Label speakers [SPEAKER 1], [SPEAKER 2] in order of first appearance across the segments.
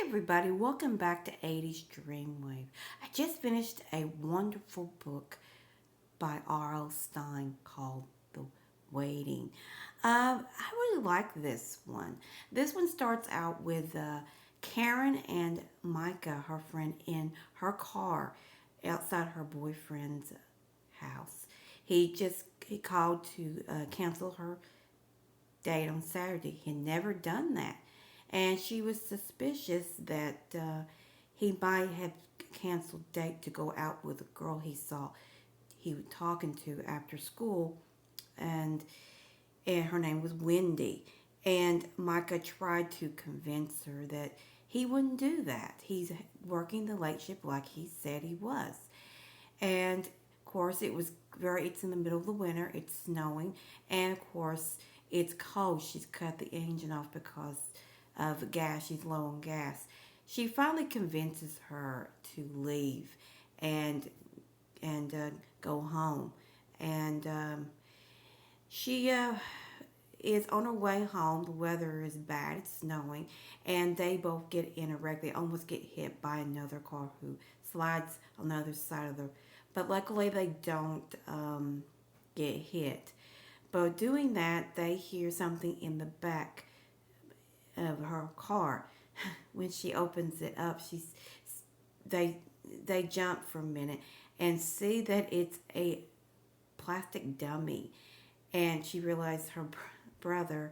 [SPEAKER 1] Everybody, welcome back to 80s Dreamwave. I just finished a wonderful book by R.L. Stein called The Waiting. I really like this one. This one starts out with Karen and Micah, her friend, in her car outside her boyfriend's house. He called to cancel her date on Saturday. He had never done that. And she was suspicious that he might have canceled date to go out with a girl he saw he was talking to after school, and her name was Wendy. And Micah tried to convince her that he wouldn't do that. He's working the late shift like he said he was. And of course, it's in the middle of the winter, it's snowing, and of course, it's cold. She's cut the engine off because of gas. She's low on gas. She finally convinces her to leave and go home. And she is on her way home. The weather is bad. It's snowing, and they both get in a wreck. They almost get hit by another car who slides on the other side of the. But luckily, they don't get hit. But doing that, they hear something in the back of her car. When she opens it up, they they jump for a minute and see that it's a plastic dummy, and she realized her brother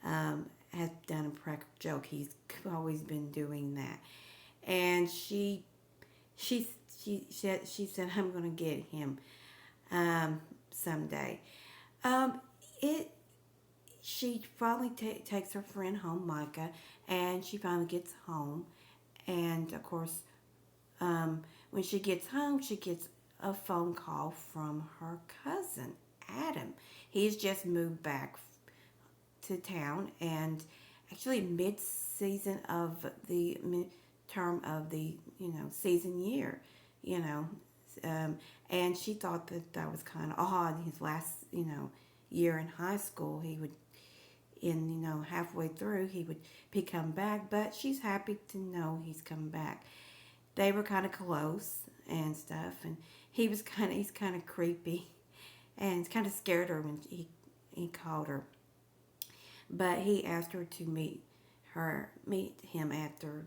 [SPEAKER 1] has done a practical joke. He's always been doing that, and she she said, "I'm gonna get him someday." Um, it she finally takes her friend home, Micah, and she finally gets home. And of course, when she gets home, she gets a phone call from her cousin, Adam. He's just moved back to town, and actually mid-season of the term of the season year, you know, and she thought that that was kind of odd. His last year in high school, he would in halfway through he would be come back, but she's happy to know he's come back. They were kind of close and stuff, and he's kind of creepy and kind of scared her when he called her. But he asked her to meet him after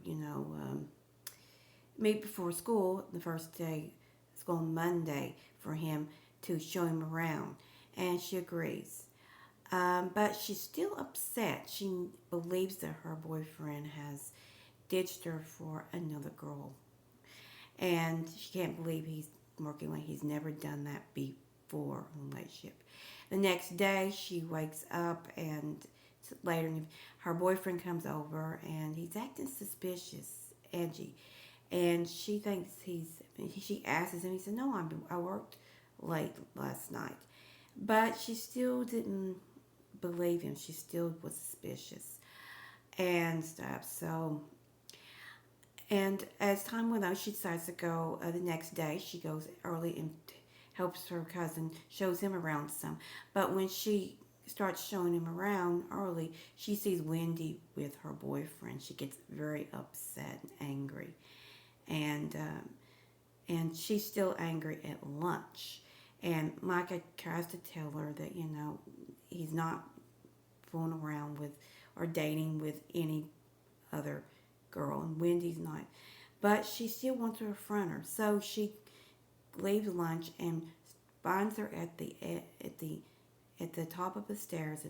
[SPEAKER 1] meet before school, the first day school Monday, for him to show him around, and she agrees. But she's still upset. She believes that her boyfriend has ditched her for another girl, and she can't believe he's working like he's never done that before on late shift. The next day, she wakes up, and later, her boyfriend comes over, and he's acting suspicious, edgy, and she thinks She asks him. He said, "No, I worked late last night," but she still didn't believe him. She still was suspicious and stuff. So, and as time went on, she decides to go the next day. She goes early and helps her cousin, shows him around some. But when she starts showing him around early, she sees Wendy with her boyfriend. She gets very upset and angry, and she's still angry at lunch. And Micah tries to tell her that he's not fooling around with or dating with any other girl, and Wendy's not. But she still wants to affront her, so she leaves lunch and finds her at the top of the stairs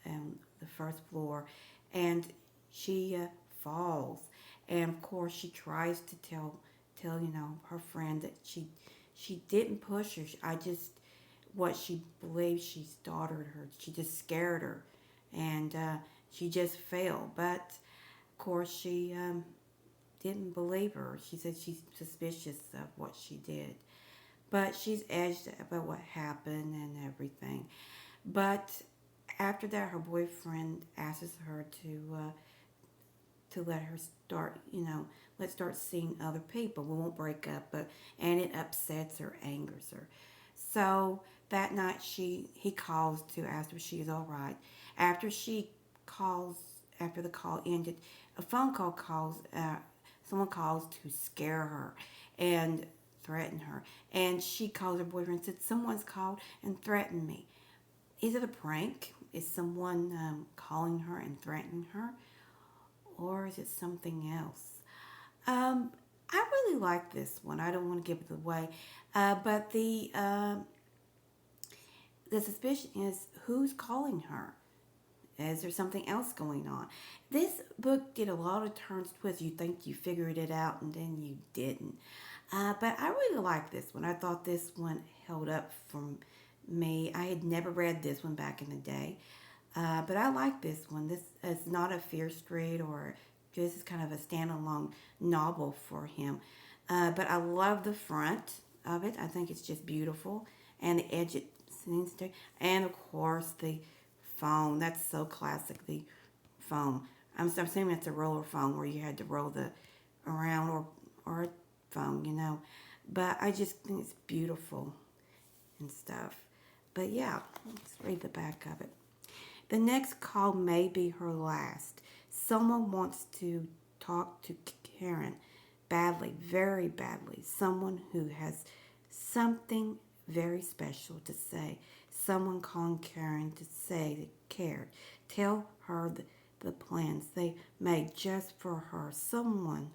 [SPEAKER 1] and the first floor, and she falls. And of course, she tries to tell her friend that she didn't push her. I just what she believes she startled her. She just scared her, and she just fell. But of course, she didn't believe her. She said she's suspicious of what she did, but she's edged about what happened and everything. But after that, her boyfriend asks her to let her start, let's start seeing other people. We won't break up, and it upsets her, angers her. So that night, he calls to ask if she is all right. After she calls, after the call ended, a phone call calls. Someone calls to scare her and threaten her, and she calls her boyfriend and said, "Someone's called and threatened me." Is it a prank? Is someone calling her and threatening her, or is it something else? Um, I really like this one. I don't want to give it away, but the suspicion is who's calling her. Is there something else going on? This book did a lot of turns, twists. You think you figured it out, and then you didn't. But I really like this one. I thought this one held up for me. I had never read this one back in the day, but I like this one. This is not a Fear Street or just kind of a standalone novel for him. But I love the front of it. I think it's just beautiful, and the edge it seems to, and of course the phone. That's so classic. The phone. I'm assuming it's a roller phone where you had to roll the around or a phone, you know. But I just think it's beautiful and stuff. But yeah, let's read the back of it. The next call may be her last. Someone wants to talk to Karen badly, very badly. Someone who has something very special to say. Someone calling Karen to say they cared. Tell her the plans they made just for her. Someone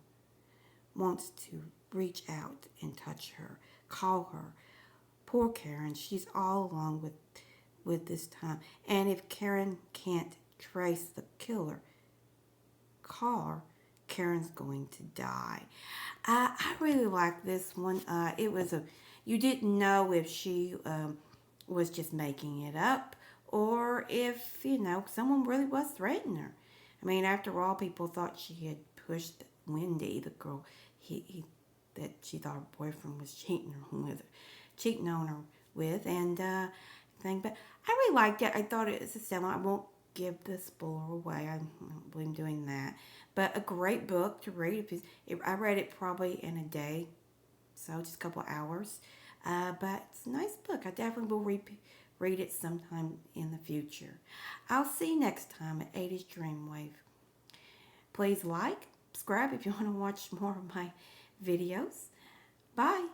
[SPEAKER 1] wants to reach out and touch her. Call her. Poor Karen, she's all along with this time. And if Karen can't trace the killer, Karen's going to die. I really like this one. It was you didn't know if she was just making it up or if, someone really was threatening her. I mean, after all, people thought she had pushed Wendy, the girl that she thought her boyfriend was cheating on her with, and thing. But I really liked it. I thought it was a sell. I won't give the spoiler away. I don't believe in doing that. But a great book to read. I read it probably in a day, so just a couple hours. But it's a nice book. I definitely will read it sometime in the future. I'll see you next time at 80s Dreamwave. Please like, subscribe if you want to watch more of my videos. Bye.